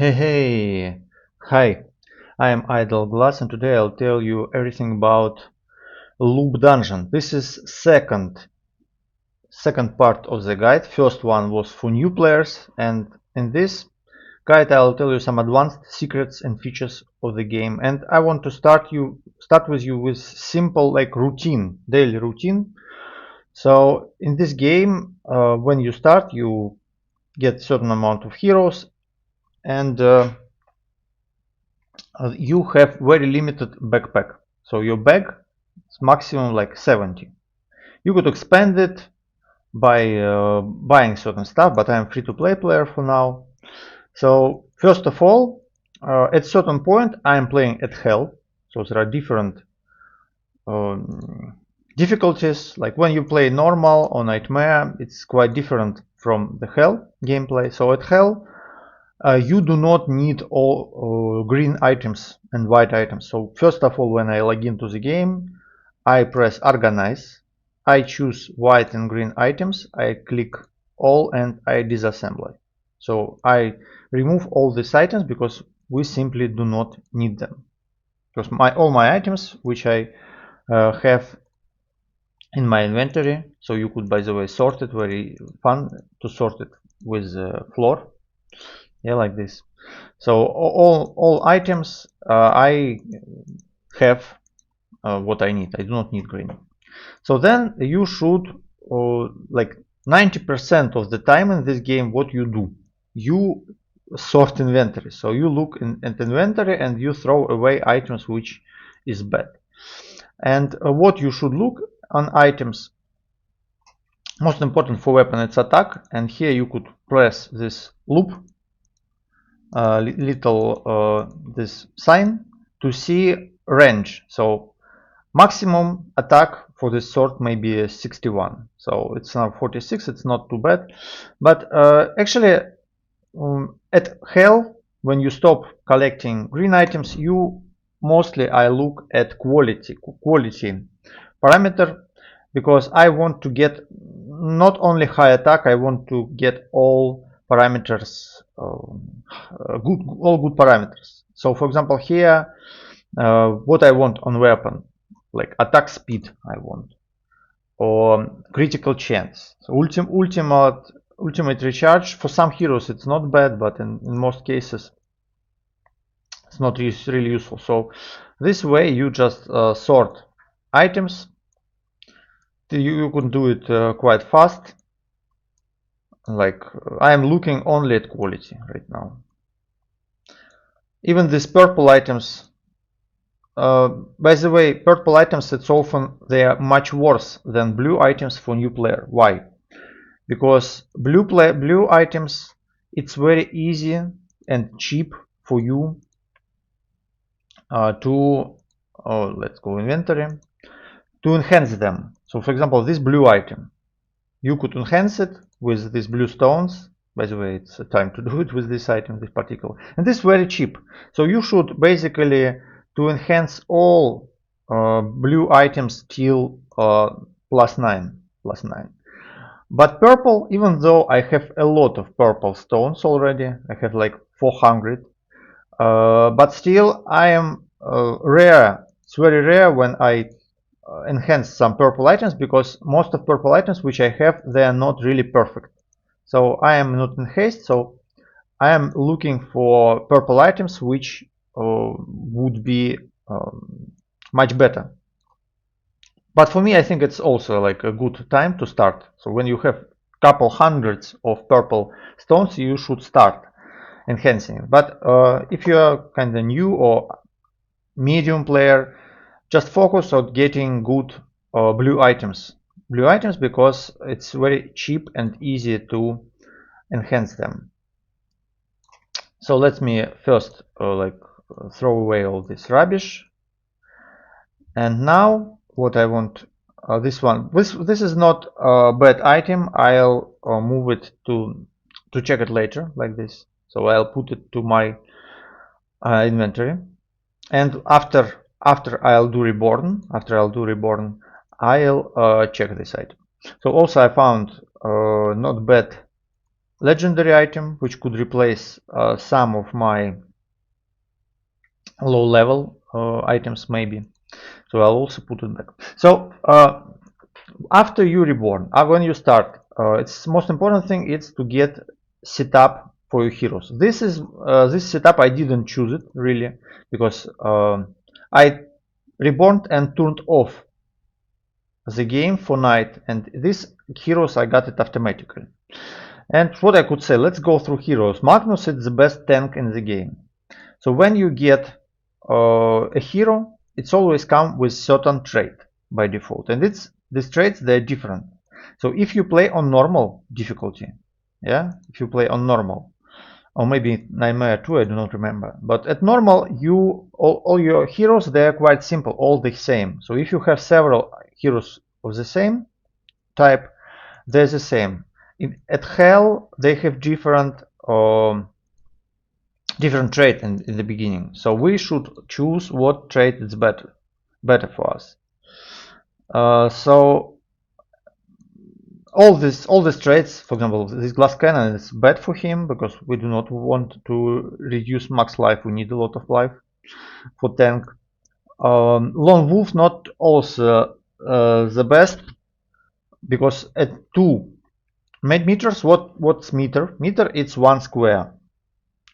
Hey, hi, I am Igroglaz and today I'll tell you everything about loop dungeon. This is second part of the guide. First one was for new players, and in this guide I'll tell you some advanced secrets and features of the game. And I want to start with you with simple like daily routine. So in this game, when you start, you get certain amount of heroes, and you have very limited backpack. So your bag is maximum like 70. You could expand it by buying certain stuff, but I'm free to play player for now. So first of all, at certain point I'm playing at hell. So there are different um, difficulties. Like when you play normal or nightmare, it's quite different from the hell gameplay. So at hell, you do not need all green items and white items. So first of all, when I log into the game, I press organize. I choose white and green items. I click all and I disassemble it. So I remove all these items because we simply do not need them. Because all my items which I have in my inventory, so you could, by the way, sort it. Very fun to sort it with floor. Yeah, like this. So all items I have what I need. I do not need green. So then you should like 90% of the time in this game, what you do, you sort inventory. So you look at inventory and you throw away items which is bad. And what you should look on items, most important for weapon, it's attack. And here you could press this loop this sign to see range. So maximum attack for this sword may be 61. So it's now 46. It's not too bad, but actually at hell, when you stop collecting green items, you mostly I look at quality parameter, because I want to get not only high attack, I want to get all parameters, all good parameters. So for example here, what I want on weapon, like attack speed I want, or critical chance. So ultimate recharge, for some heroes it's not bad, but in most cases it's not really useful. So this way you just sort items. You can do it quite fast. Like I am looking only at quality right now. Even these purple items, by the way, purple items, it's often they are much worse than blue items for new player. Why? Because blue items, it's very easy and cheap for you to let's go inventory, to enhance them. So for example, this blue item, you could enhance it with these blue stones. By the way, it's time to do it with this item, this particular, and this is very cheap. So you should basically to enhance all blue items till +9. But purple, even though I have a lot of purple stones already, I have like 400, but still I am rare. It's very rare when I enhance some purple items, because most of purple items which I have, they are not really perfect. So I am not in haste, so I am looking for purple items which would be much better. But for me, I think it's also like a good time to start. So when you have couple hundreds of purple stones, you should start enhancing. But if you are kind of new or medium player, just focus on getting good blue items. Blue items, because it's very cheap and easy to enhance them. So let me first throw away all this rubbish. And now what I want, this one, this is not a bad item. I'll move it to check it later, like this. So I'll put it to my inventory, and after I'll do reborn, I'll check this item. So also I found not bad legendary item, which could replace some of my low level items maybe. So I'll also put it back. So after you reborn, when you start, it's most important thing is to get set up for your heroes. This is this setup I didn't choose it really, because I reborn and turned off the game for night, and these heroes I got it automatically. And what I could say, let's go through heroes. Magnus is the best tank in the game. So when you get a hero, it's always come with certain trait by default, and these traits, they're different. So if you play on normal difficulty, yeah, if you play on normal, or maybe Nightmare 2, I do not remember, but at normal, all your heroes, they are quite simple, all the same. So if you have several heroes of the same type, they're the same. At Hell, they have different different trait in the beginning. So we should choose what trait is better for us. So all these traits, for example, this glass cannon is bad for him because we do not want to reduce max life. We need a lot of life for tank. Lone wolf not also the best, because at 2 meters, what's meter? Meter it's 1 square.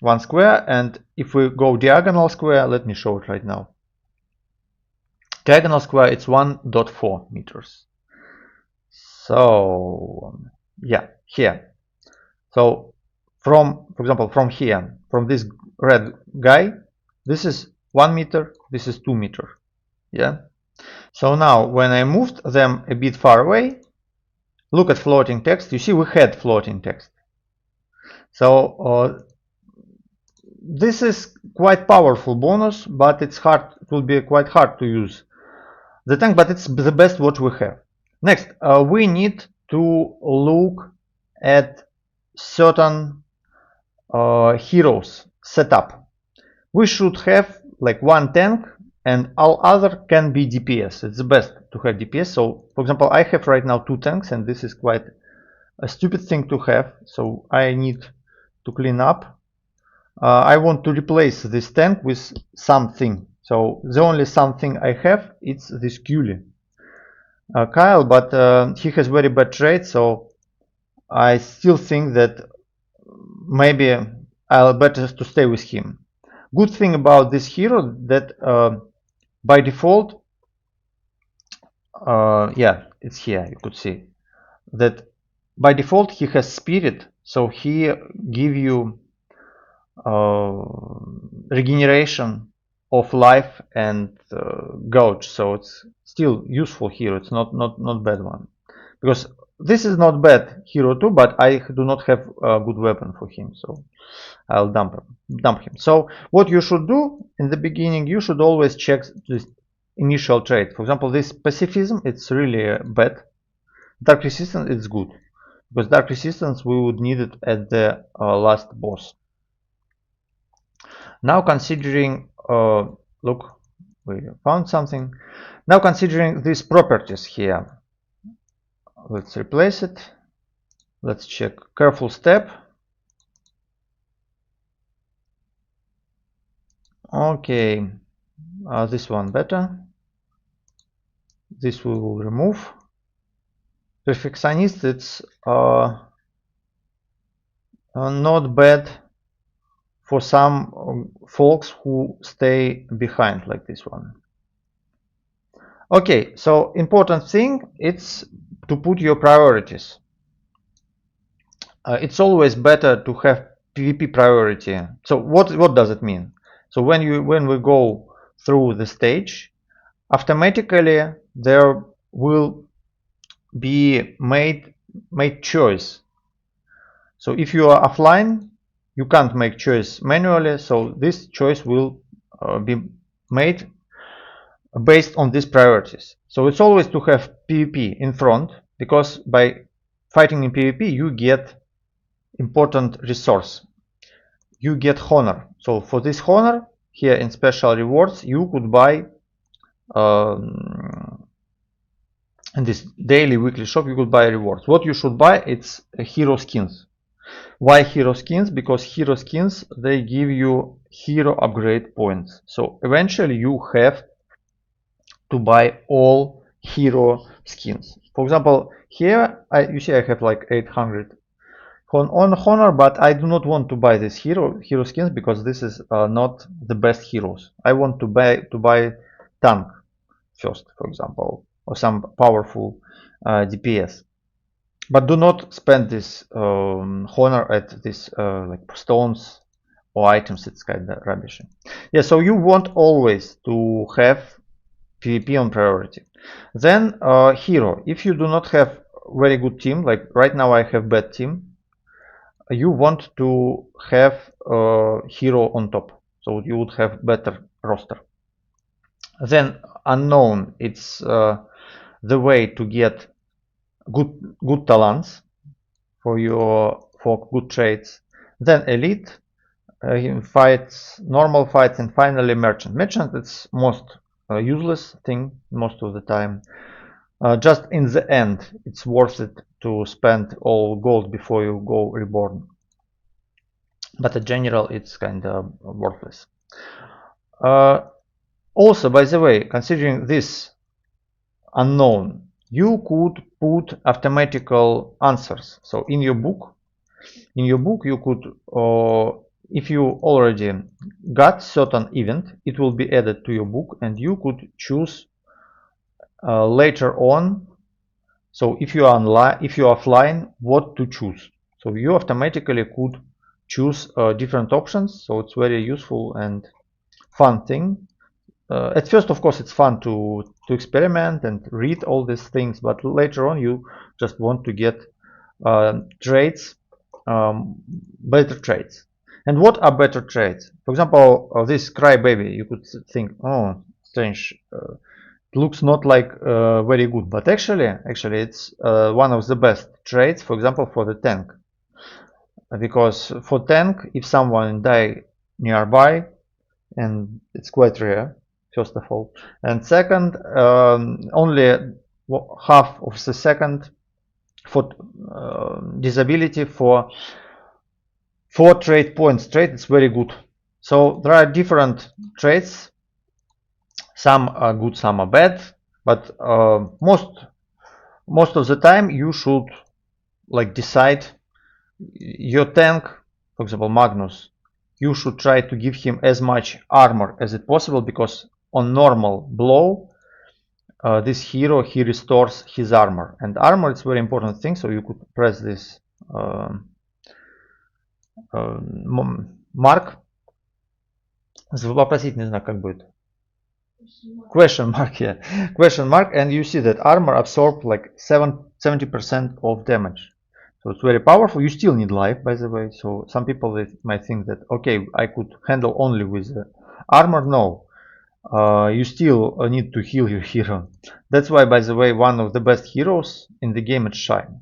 1 square, and if we go diagonal square, let me show it right now. Diagonal square it's 1.4 meters. So yeah, here. So for example, from here, from this red guy, this is 1 meter, this is 2 meter. Yeah. So now when I moved them a bit far away, look at floating text. You see we had floating text. So this is quite powerful bonus, but it's hard. It will be quite hard to use the tank, but it's the best what we have. Next, we need to look at certain heroes setup. We should have like one tank, and all other can be DPS. It's the best to have DPS. So, for example, I have right now 2 tanks, and this is quite a stupid thing to have. So I need to clean up. I want to replace this tank with something. So the only something I have is this Cully. Kyle, but he has very bad trade, so I still think that maybe I'll better to stay with him. Good thing about this hero that by default, yeah, it's here, you could see that by default he has spirit, so he give you regeneration of life and gouge, so it's still useful hero. It's not bad one, because this is not bad hero too, but I do not have a good weapon for him, so I'll dump him. So what you should do in the beginning, you should always check this initial trait. For example, this pacifism, it's really bad. Dark resistance, it's good, because dark resistance we would need it at the last boss. Now considering, look, we found something. Now considering these properties here, let's replace it. Let's check careful step. Okay, this one better. This we will remove. Perfectionist, it's not bad for some folks who stay behind like this one. Okay, so important thing, it's to put your priorities. It's always better to have PvP priority. So what does it mean? So when we go through the stage, automatically there will be made choice. So if you are offline, you can't make choice manually, so this choice will be made based on these priorities. So it's always to have PvP in front, because by fighting in PvP you get important resource. You get honor. So for this honor, here in special rewards, you could buy in this daily weekly shop, you could buy rewards. What you should buy, it's hero skins. Why hero skins? Because hero skins, they give you hero upgrade points. So eventually you have to buy all hero skins. For example, here you see I have like 800 on Honor, but I do not want to buy this hero skins because this is not the best heroes. I want to buy tank first, for example, or some powerful DPS. But do not spend this Honor at this like stones or items. It's kind of rubbish. Yeah, so you want always to have PvP on priority. Then hero. If you do not have very good team, like right now I have bad team, you want to have a hero on top, so you would have better roster. Then unknown, it's the way to get good talents for good trades. Then elite, fights, normal fights, and finally merchant. Merchant, it's most useless thing most of the time. Just in the end, it's worth it to spend all gold before you go reborn. But in general, it's kind of worthless. Also, by the way, considering this unknown, you could put mathematical answers. So in your book, you could, if you already got certain event, it will be added to your book, and you could choose later on. So if you are offline, what to choose. So you automatically could choose different options. So it's very useful and fun thing. At first, of course, it's fun to experiment and read all these things, but later on you just want to get traits, better traits. And what are better traits? For example, this crybaby, you could think, oh, strange, it looks not like very good, but actually it's one of the best traits, for example, for the tank. Because for tank, if someone die nearby, and it's quite rare, first of all, and second, only half of the second for disability for 4 trait points. Trait is very good. So there are different traits. Some are good, some are bad, but most of the time you should like decide your tank. For example, Magnus, you should try to give him as much armor as it possible, because on normal blow this hero, he restores his armor, and armor is very important thing. So you could press this mark, вопросительный знак как будет, question mark, yeah, question mark, and you see that armor absorbs like 70% of damage. So it's very powerful. You still need life, by the way. So some people they might think that, okay, I could handle only with armor. No, you still need to heal your hero. That's why, by the way, one of the best heroes in the game is Shine.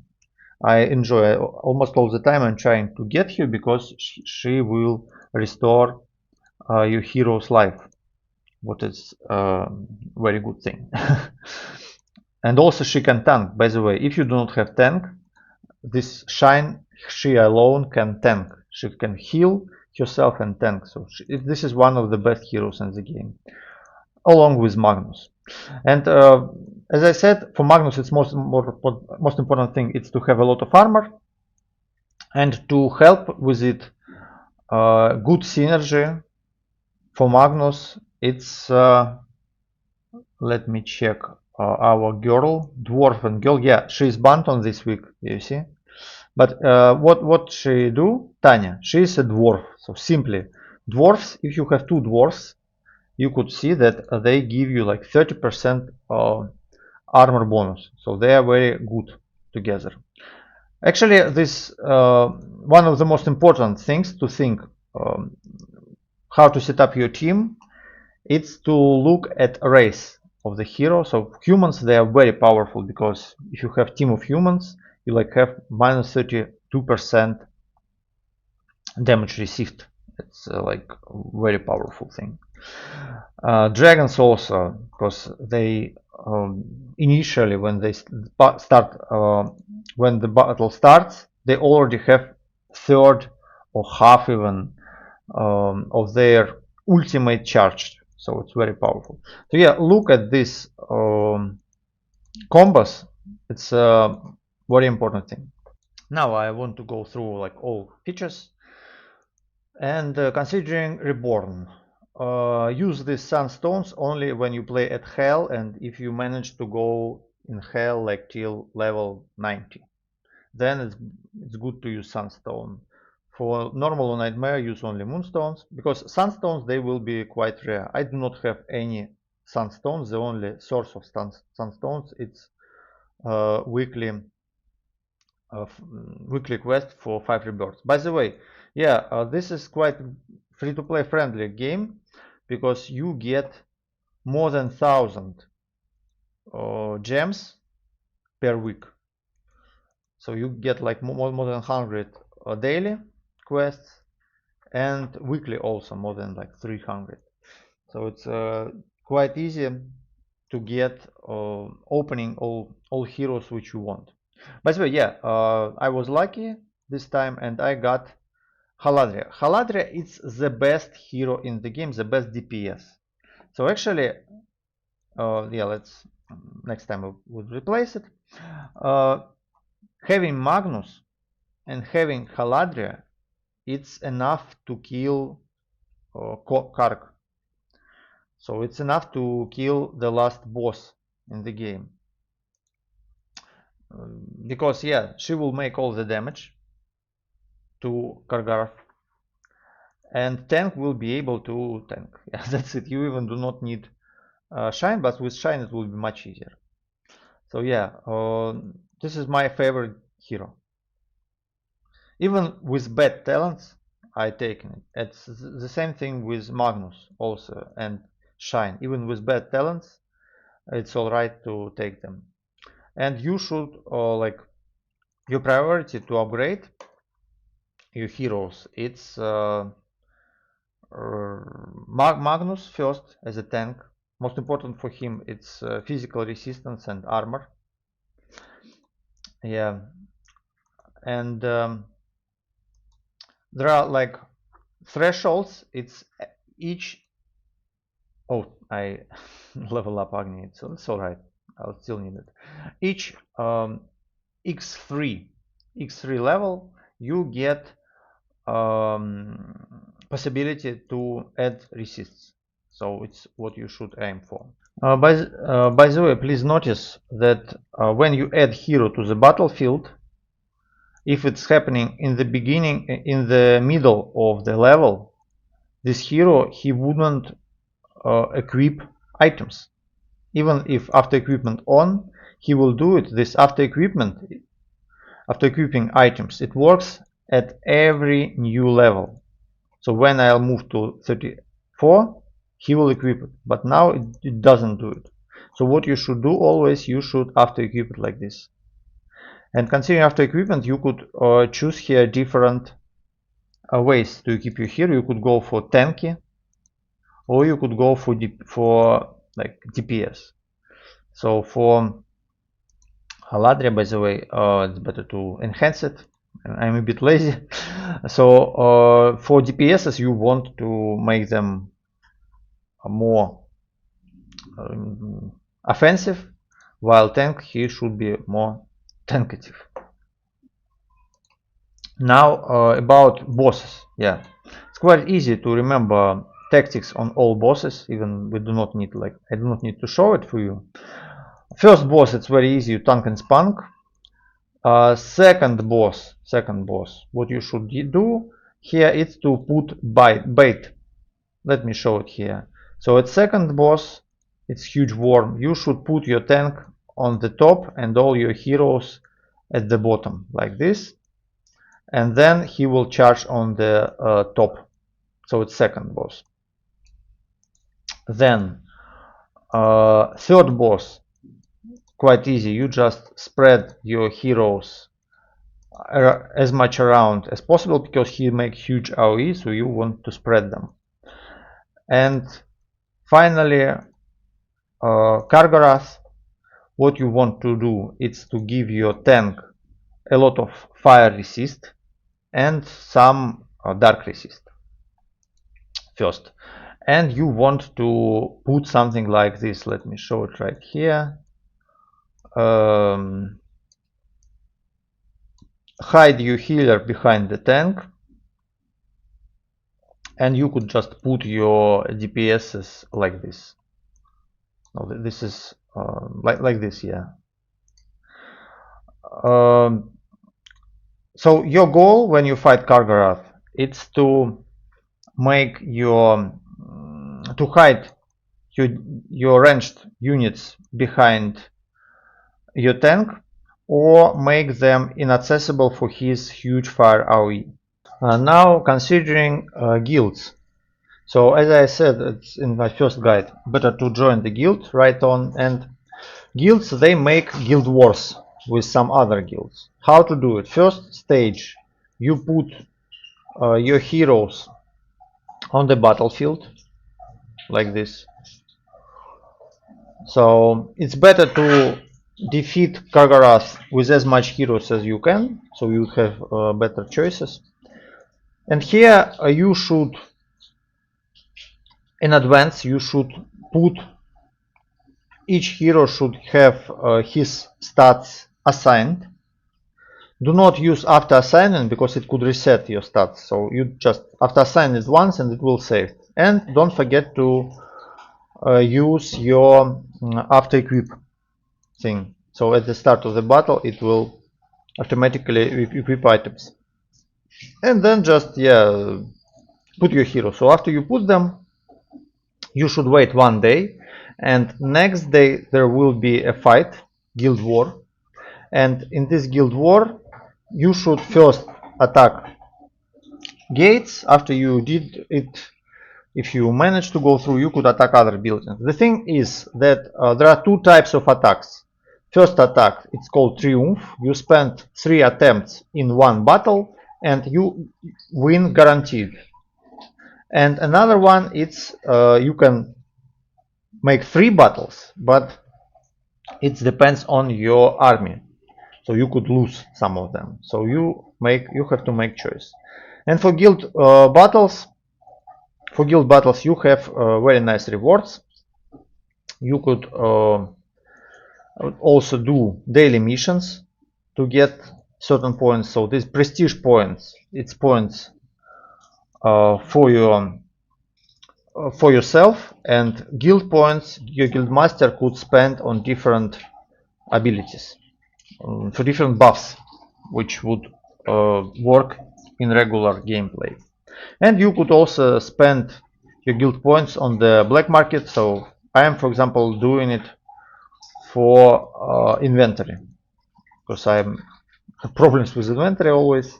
I enjoy almost all the time. I'm trying to get her because she will restore your hero's life, what is a very good thing. And also she can tank. By the way, if you do not have tank, this Shine, she alone can tank. She can heal herself and tank. So this is one of the best heroes in the game, along with Magnus. And as I said, for Magnus, it's most important thing is to have a lot of armor, and to help with it, good synergy for Magnus. It's let me check our girl, dwarf and girl. Yeah, she's Banton this week, you see. But what she do, Tanya? She is a dwarf. So simply, dwarfs. If you have 2 dwarfs, you could see that they give you like 30% armor bonus. So they are very good together. Actually, this one of the most important things to think how to set up your team. It's to look at race of the hero. So humans, they are very powerful, because if you have team of humans, you like have minus 32% damage received. It's like very powerful thing. Dragons also, because they initially when they start when the battle starts, they already have third or half even of their ultimate charge. So it's very powerful. So yeah, look at this combos. It's a very important thing. Now I want to go through like all features. And considering Reborn, use these sunstones only when you play at Hell and if you manage to go in Hell like till level 90. Then it's good to use sunstone. For normal or nightmare, use only moonstones because sunstones they will be quite rare. I do not have any sunstones. The only source of sunstones it's weekly weekly quest for 5 rebirths. By the way, yeah, this is quite free-to-play friendly game because you get more than 1,000 gems per week. So you get like more than 100 daily quests and weekly also more than like 300. So it's quite easy to get opening all heroes which you want. By the way, yeah, I was lucky this time and I got Haladria. Haladria is the best hero in the game, the best DPS. So actually, yeah, let's next time we would replace it. Having Magnus and having Haladria, it's enough to kill Kark. So it's enough to kill the last boss in the game. Because yeah, she will make all the damage to Kargarth and tank will be able to tank. Yeah, that's it. You even do not need shine, but with shine it will be much easier. So yeah, this is my favorite hero. Even with bad talents, I take it. It's the same thing with Magnus also and shine. Even with bad talents, it's alright to take them. And you should like your priority to upgrade your heroes. It's Magnus first as a tank. Most important for him it's physical resistance and armor. Yeah, and there are like thresholds. It's each. Oh, I level up Agni, so it's all right. I'll still need it. Each x3 level, you get possibility to add resists. So it's what you should aim for. By the way, please notice that when you add hero to the battlefield, if it's happening in the beginning, in the middle of the level, this hero he wouldn't equip items. Even if after equipment on, he will do it. This after equipment, after equipping items, it works at every new level. So when I'll move to 34, he will equip it. But now it doesn't do it. So what you should do always, you should after equip it like this. And considering after equipment, you could choose here different ways to equip your hero. You could go for tanky, or you could go for like DPS. So for Haladria, by the way, it's better to enhance it. I'm a bit lazy. So for DPSs, you want to make them more offensive, while tank he should be more tankative. Now about bosses. Yeah, it's quite easy to remember tactics on all bosses. Even we do not need like I do not need to show it for you. First boss, it's very easy. You tank and spunk. Second boss, what you should do here is to put bait. Let me show it here. So at second boss, it's huge worm. You should put your tank on the top and all your heroes at the bottom like this, and then he will charge on the top. So it's second boss. Then third boss, quite easy. You just spread your heroes as much around as possible because he makes huge AoE, so you want to spread them. And finally, Kargaras, what you want to do is to give your tank a lot of fire resist. and some dark resist first. And you want to put something like this. Let me show it right here. Hide your healer behind the tank, and you could just put your DPSs like this. No, this is like this, yeah. So your goal when you fight Kargarath, it's to make your to hide your ranged units behind your tank, or make them inaccessible for his huge fire AoE. Now considering guilds. So as I said, it's in my first guide, better to join the guild right on. And guilds, they make guild wars with some other guilds. How to do it? First stage, you put your heroes on the battlefield like this. So it's better to defeat Kargarath with as much heroes as you can, so you have better choices. And here you should, in advance, you should put each hero should have his stats assigned. Do not use after assignment because it could reset your stats. So you just after assign it once and it will save. And don't forget to use your after equip thing. So at the start of the battle it will automatically equip items. And then just put your hero. So after you put them, you should wait 1 day, and next day there will be a fight, guild war. And in this guild war you should first attack gates. After you did it, if you manage to go through, you could attack other buildings. The thing is that there are two types of attacks. First attack, it's called Triumph. You spend 3 attempts in one battle and you win guaranteed. And another one, it's you can make 3 battles, but it depends on your army. So you could lose some of them. So you have to make choice. And for guild battles, you have very nice rewards. You could also do daily missions to get certain points. So these prestige points, it's points for yourself, and guild points your guild master could spend on different abilities, for different buffs, which would work in regular gameplay. And you could also spend your guild points on the black market. So I am, for example, doing it for inventory, because I have problems with inventory always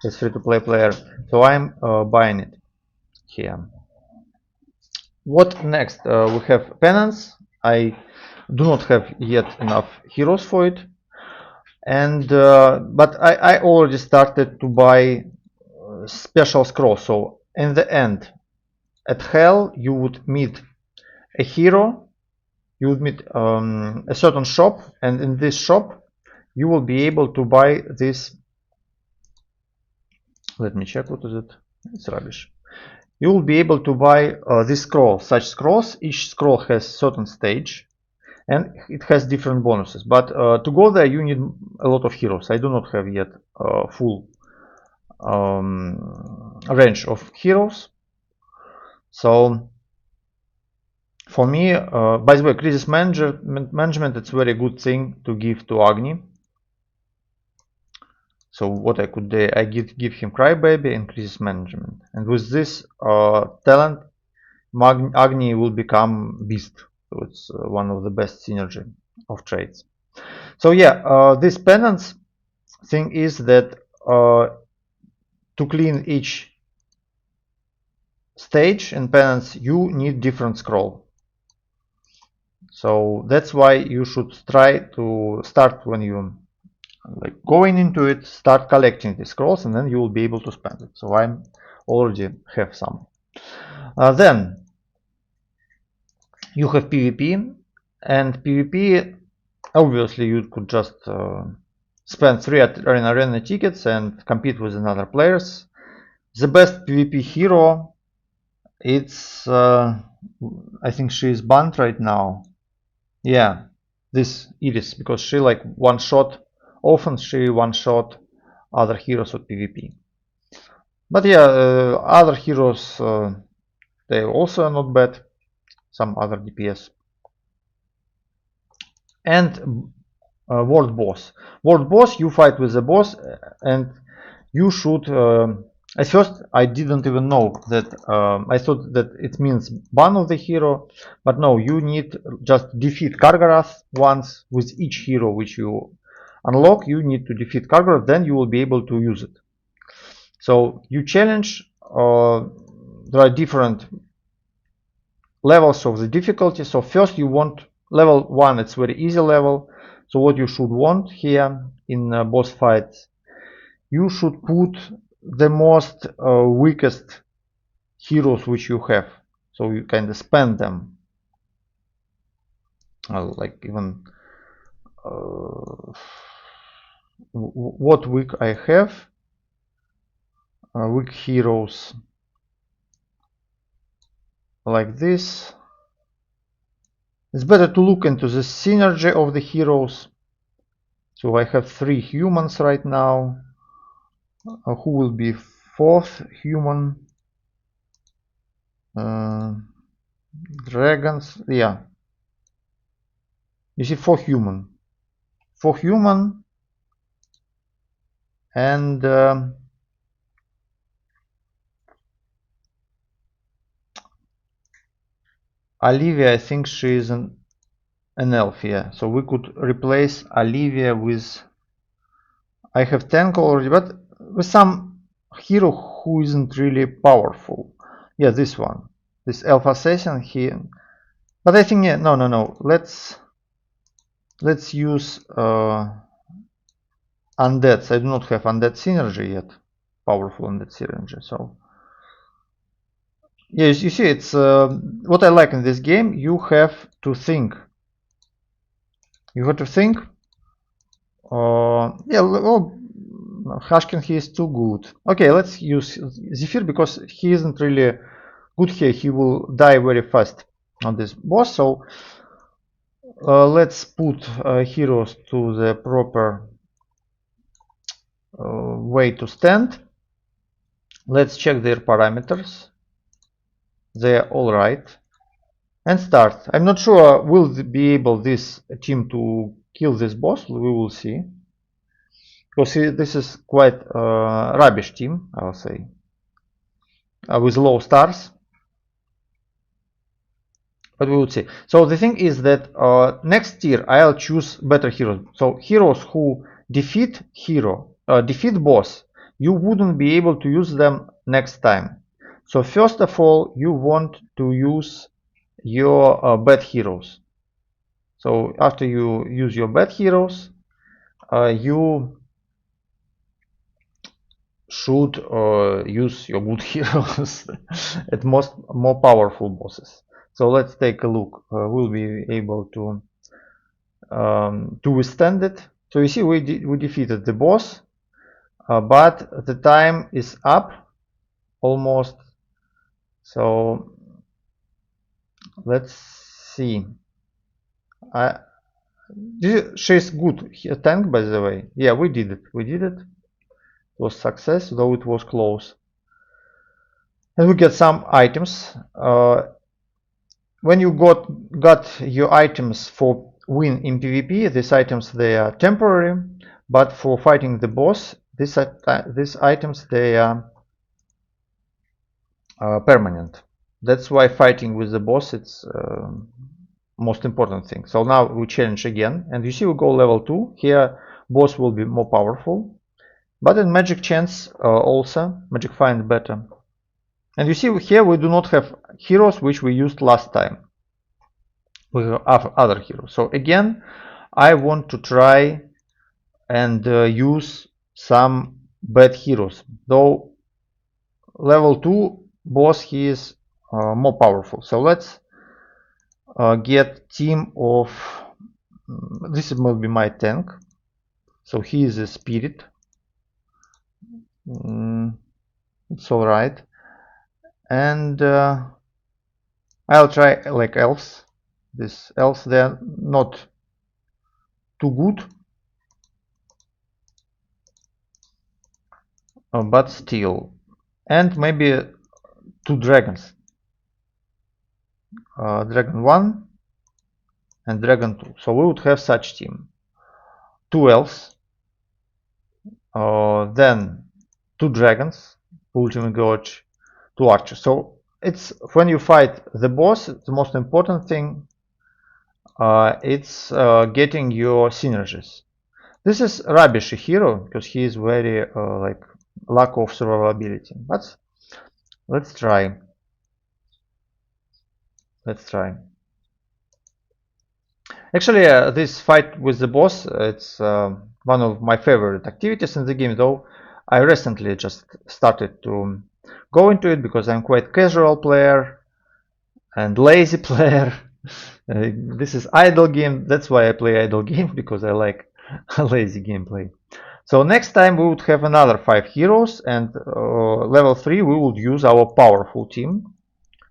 as free-to-play player. So I'm buying it here. What next? We have penance. I do not have yet enough heroes for it, and but I already started to buy special scrolls. So in the end, at hell, you would meet a hero, you would meet a certain shop, and in this shop you will be able to buy this. Let me check, what is it? It's rubbish. You will be able to buy this scroll, such scrolls. Each scroll has certain stage and it has different bonuses, but to go there you need a lot of heroes. I do not have yet full range of heroes. So for me, by the way, crisis management, it's a very good thing to give to Agni. So what I could do, I give him Crybaby and crisis management, and with this talent, Agni will become beast. So it's one of the best synergy of traits. So yeah, this penance thing is that to clean each stage in penance you need different scroll. So that's why you should try to start when you like going into it, start collecting the scrolls, and then you will be able to spend it. So I already have some. Then you have PvP, and PvP obviously you could just spend 3 arena tickets and compete with another players. The best PvP hero, it's I think she is banned right now. Yeah, this Iris, because she like one shot, often she one shot other heroes with PvP. But yeah, other heroes, they also are not bad, some other DPS. And world boss. World boss, you fight with the boss and you should at first I didn't even know that I thought that it means ban of the hero, but no, you need just defeat Kargaras once with each hero which you unlock. You need to defeat Kargaras, then you will be able to use it. So you challenge, there are different levels of the difficulty. So first you want level 1, it's very easy level. So what you should want here in boss fights, you should put the most weakest heroes which you have, so you kind of spend them, like even what weak I have, weak heroes like this. It's better to look into the synergy of the heroes. So I have 3 humans right now. Who will be 4th human? Dragons, yeah. You see 4 human. 4 human and Olivia, I think she is an elf, yeah. So we could replace Olivia with, I have tank already, but with some hero who isn't really powerful. Yeah, this one, this elf assassin here. But I think, yeah, no. Let's use undeads. I do not have undead synergy yet, powerful undead synergy. So yeah, you see, it's what I like in this game. You have to think. You have to think. Yeah, well, Hashkin, he is too good. Okay, let's use Zephyr because he isn't really good here. He will die very fast on this boss. So let's put heroes to the proper way to stand. Let's check their parameters. They're all right. And start. I'm not sure will be able this team to kill this boss. We will see. Because this is quite rubbish team, I will say, with low stars. But we would see. So the thing is that next tier I'll choose better heroes. So heroes who defeat boss, you wouldn't be able to use them next time. So first of all, you want to use your bad heroes. So after you use your bad heroes, you should use your good heroes at more powerful bosses. So let's take a look. We'll be able to withstand it. So you see, we defeated the boss, but the time is up almost. So let's see. She's good tank, by the way. Yeah, we did it. It was success, though it was close. And we get some items. When you got your items for win in PvP, these items, they are temporary, but for fighting the boss, these items, they are permanent. That's why fighting with the boss, it's most important thing. So now we challenge again, and you see we go level 2. Here boss will be more powerful, but in magic chance also magic find better. And you see here we do not have heroes which we used last time. We have other heroes. So again, I want to try and use some bad heroes. Though level 2 boss, he is more powerful. So let's get team of, this will be my tank. So he is a spirit. It's all right. And I'll try like elves. This elves, they're not too good, but still. And maybe 2 dragons. Dragon 1 and dragon 2. So we would have such team. 2 elves, then 2 dragons, ultimate gorge, 2 archers. So it's when you fight the boss, the most important thing it's getting your synergies. This is rubbish hero because he is very like lack of survivability. But let's try. Let's try. Actually, this fight with the boss, it's one of my favorite activities in the game, though I recently just started to go into it because I'm quite casual player and lazy player. This is idle game, that's why I play idle game, because I like lazy gameplay. So next time we would have another 5 heroes, and level 3 we would use our powerful team,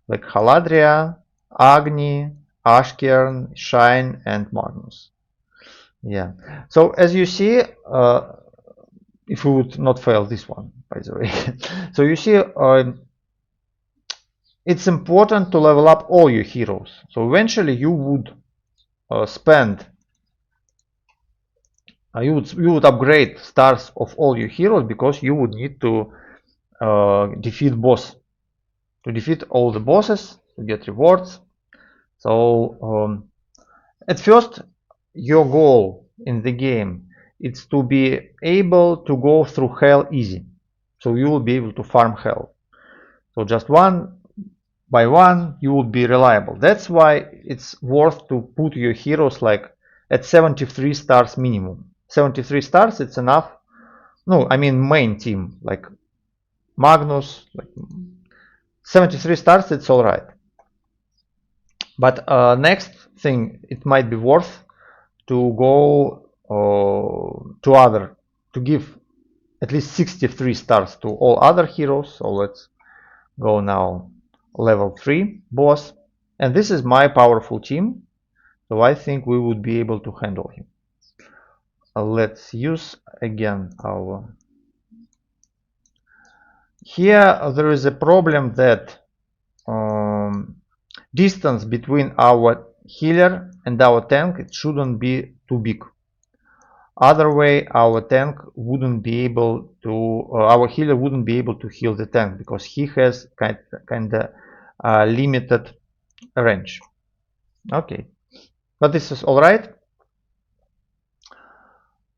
like Haladria, Agni, Ashkern, Shine, and Magnus. Yeah. So as you see, if we would not fail this one, by the way. So you see, it's important to level up all your heroes. So eventually you would spend, you would upgrade stars of all your heroes because you would need to defeat boss, to defeat all the bosses to get rewards. So at first, your goal in the game is to be able to go through hell easy. So you will be able to farm hell. So just one by one, you will be reliable. That's why it's worth to put your heroes like at 73 stars minimum. 73 stars, it's enough. No, I mean main team, like Magnus, like 73 stars, it's alright. But next thing, it might be worth to go to give at least 63 stars to all other heroes. So let's go now level 3 boss, and this is my powerful team, so I think we would be able to handle him. Let's use again our, here there is a problem that distance between our healer and our tank, it shouldn't be too big. Other way, our tank wouldn't be able to, our healer wouldn't be able to heal the tank because he has kind of limited range. Okay, but this is all right.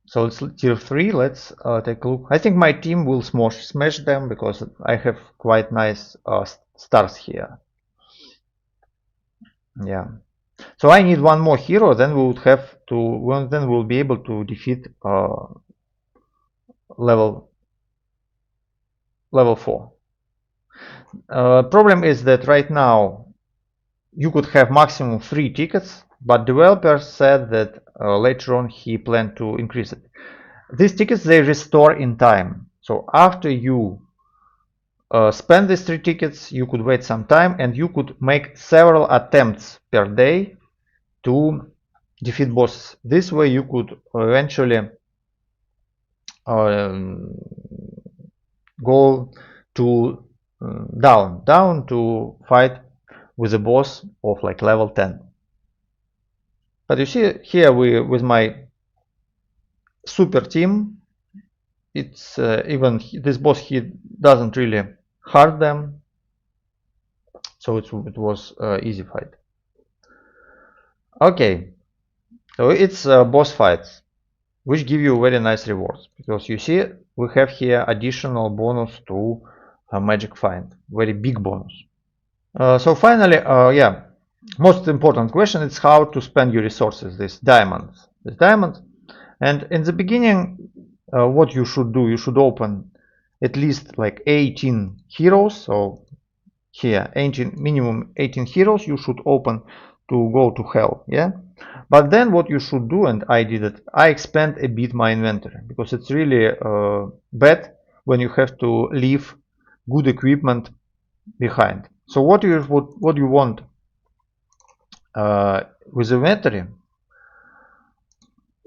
So it's tier 3. Let's take a look. I think my team will smash them because I have quite nice stars here. Yeah. So I need one more hero, then we would have to, then we'll be able to defeat level 4. Problem is that right now you could have maximum 3 tickets, but developer said that later on he planned to increase it. These tickets, they restore in time. So after you spend these 3 tickets, you could wait some time and you could make several attempts per day to defeat bosses. This way you could eventually go to down to fight with a boss of like level 10. But you see here with my super team, it's even this boss, he doesn't really hurt them, so it was easy fight. Okay, so it's boss fights which give you very nice rewards, because you see we have here additional bonus to magic find, very big bonus. So finally, yeah, most important question is how to spend your resources, this diamonds. And in the beginning, what you should do, you should open at least like 18 heroes. So here, minimum 18 heroes you should open to go to hell, yeah. But then what you should do, and I did it, I expand a bit my inventory, because it's really bad when you have to leave good equipment behind. So what you want with inventory,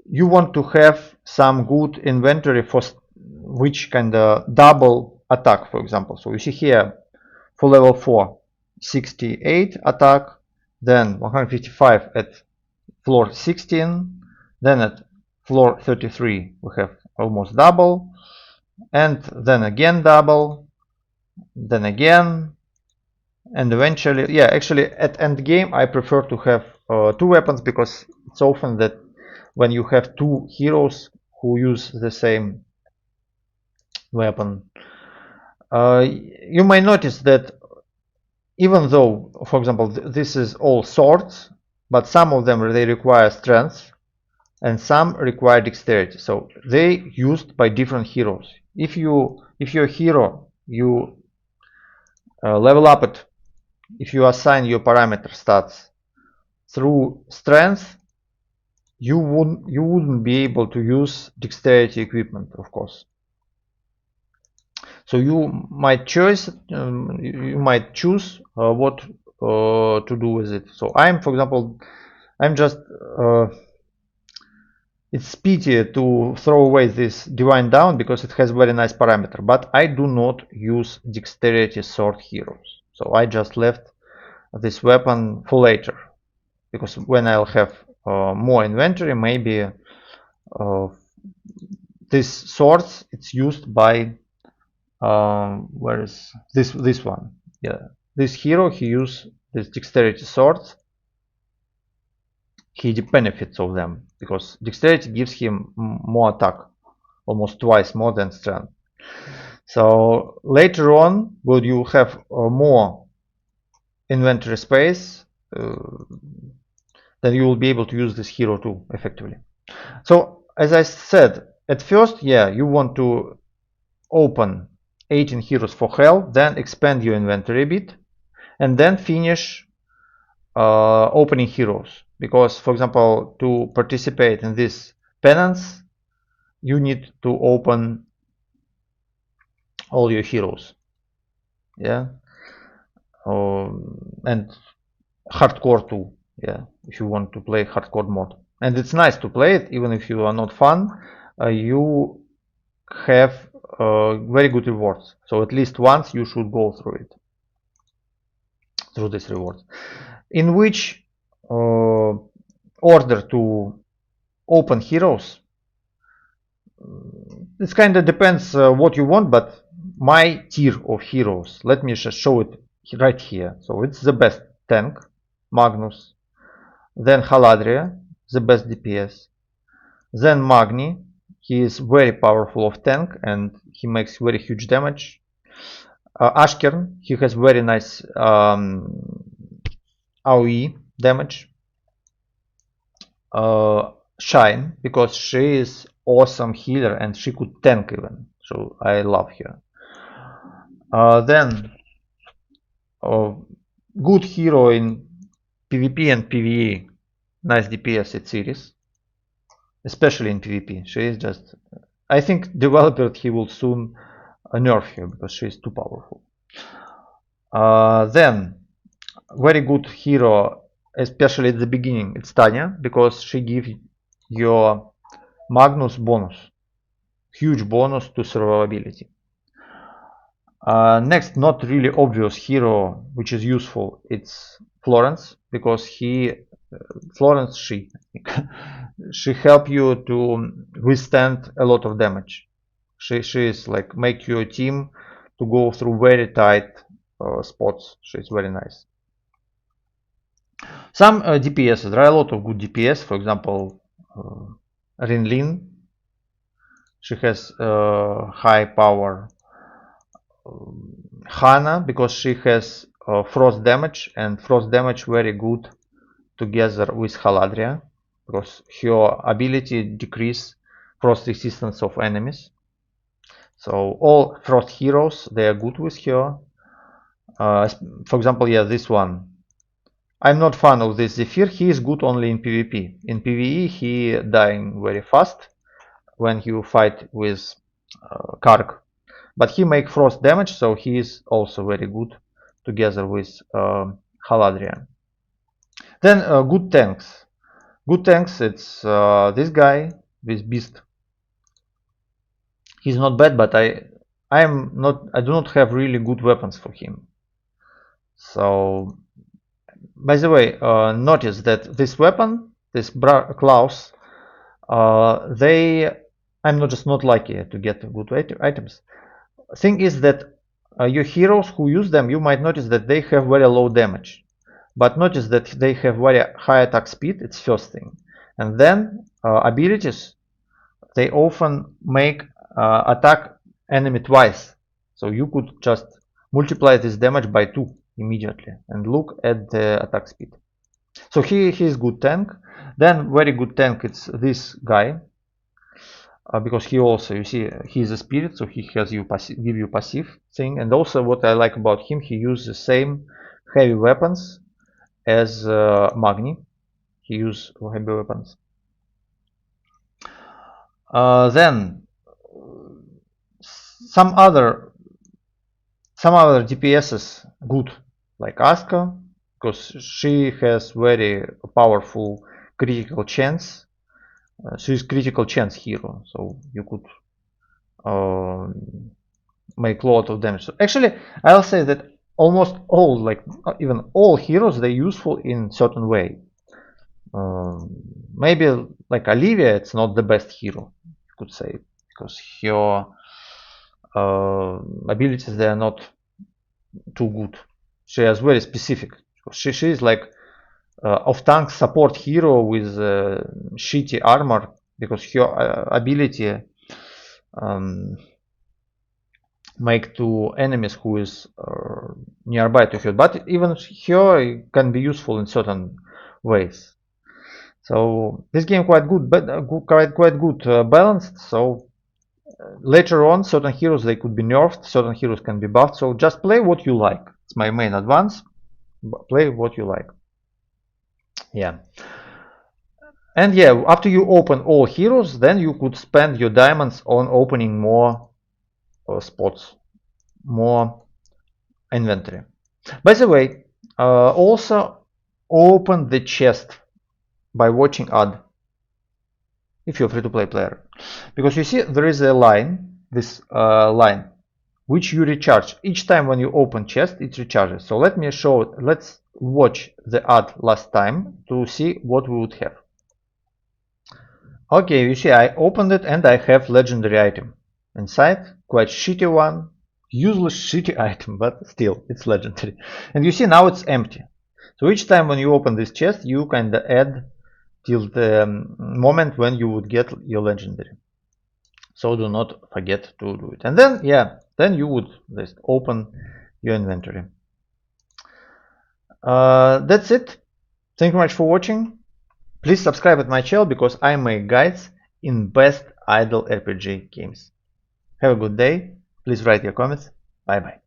you want to have some good inventory for which kind of double attack, for example. So you see here for level 4, 68 attack, then 155 at floor 16, then at floor 33 we have almost double, and then again double, then again, and eventually, yeah, actually at end game I prefer to have two weapons, because it's often that when you have two heroes who use the same weapon, you might notice that even though, for example, this is all swords, but some of them they require strength and some require dexterity. So they used by different heroes. If your hero you level up it, if you assign your parameter stats through strength, you wouldn't be able to use dexterity equipment, of course. So you might choose what to do with it. So for example, I'm just it's pity to throw away this divine down because it has very nice parameter, but I do not use dexterity sword heroes. So I just left this weapon for later, because when I'll have more inventory, maybe this swords it's used by where is this one? Yeah, this hero, he use this dexterity swords. He benefits of them because dexterity gives him more attack, almost twice more than strength. So later on, when you have more inventory space, then you will be able to use this hero too effectively. So as I said, at first, yeah, you want to open 18 heroes for hell, then expand your inventory a bit, and then finish opening heroes. Because, for example, to participate in this penance, you need to open all your heroes. Yeah, and hardcore too. Yeah, if you want to play hardcore mode, and it's nice to play it even if you are not fun. You have very good rewards. So at least once you should go through it, through this reward. In which order to open heroes? It kind of depends what you want, but my tier of heroes, let me just show it right here. So it's the best tank, Magnus, then Haladria, the best DPS, then Magni, he is very powerful of tank and he makes very huge damage. Ashkern, he has very nice AoE damage. Shine, because she is awesome healer and she could tank even, so I love her. Then good hero in PvP and PvE, nice DPS at series, especially in PvP. She is just, I think developer he will soon nerf her because she is too powerful. Then very good hero, especially at the beginning, it's Tanya, because she gives your Magnus bonus, huge bonus to survivability. Next, not really obvious hero which is useful, it's Florence, because Florence, she help you to withstand a lot of damage. She is like make your team to go through very tight spots. She's very nice. Some DPS, there are a lot of good DPS. For example, Rinlin, she has high power. Hana, because she has frost damage, and frost damage very good together with Haladria, because her ability decrease frost resistance of enemies. So all frost heroes, they are good with her. For example, yeah, this one, I'm not fan of this Zephyr. He is good only in PvP. In PvE he dying very fast when you fight with Karg. But he make frost damage, so he is also very good together with Haladrian. Then good tanks. Good tanks, it's this guy with Beast. He's not bad, but I do not have really good weapons for him. So, by the way, notice that this weapon, this Klaus, I'm not lucky to get good items. Thing is that your heroes who use them, you might notice that they have very low damage. But notice that they have very high attack speed, it's first thing. And then abilities, they often make attack enemy twice. So you could just multiply this damage by 2 immediately and look at the attack speed. So he is good tank. Then very good tank, it's this guy. Because he also, you see, he's a spirit, so he has give you passive thing. And also what I like about him, he uses the same heavy weapons as Magni. He uses heavy weapons. Then some other DPSs good, like Asuka, because she has very powerful critical chance. She is critical chance hero, so you could make a lot of damage. So actually, I'll say that almost all, like even all heroes, they're useful in certain way. Maybe like Olivia, it's not the best hero, you could say, because her abilities, they are not too good. She is very specific. She is like off-tank support hero with shitty armor, because her ability make to enemies who is nearby to her. But even her can be useful in certain ways. So this game quite good, but quite good balanced. So later on, certain heroes, they could be nerfed, certain heroes can be buffed. So just play what you like. It's my main advice. Play what you like. Yeah. And yeah, after you open all heroes, then you could spend your diamonds on opening more spots, more inventory. By the way, also open the chest by watching ad if you're free-to-play player, because you see there is a line, this line, which you recharge each time when you open chest. It recharges. So let's watch the ad last time to see what we would have. Okay, you see I opened it and I have legendary item inside, quite shitty one, useless shitty item, but still it's legendary. And you see now it's empty. So each time when you open this chest, you kind of add till the moment when you would get your legendary. So do not forget to do it. And then, yeah, then you would just open your inventory. That's it. Thank you much for watching. Please subscribe at my channel, because I make guides in best idle RPG games. Have a good day. Please write your comments. Bye bye.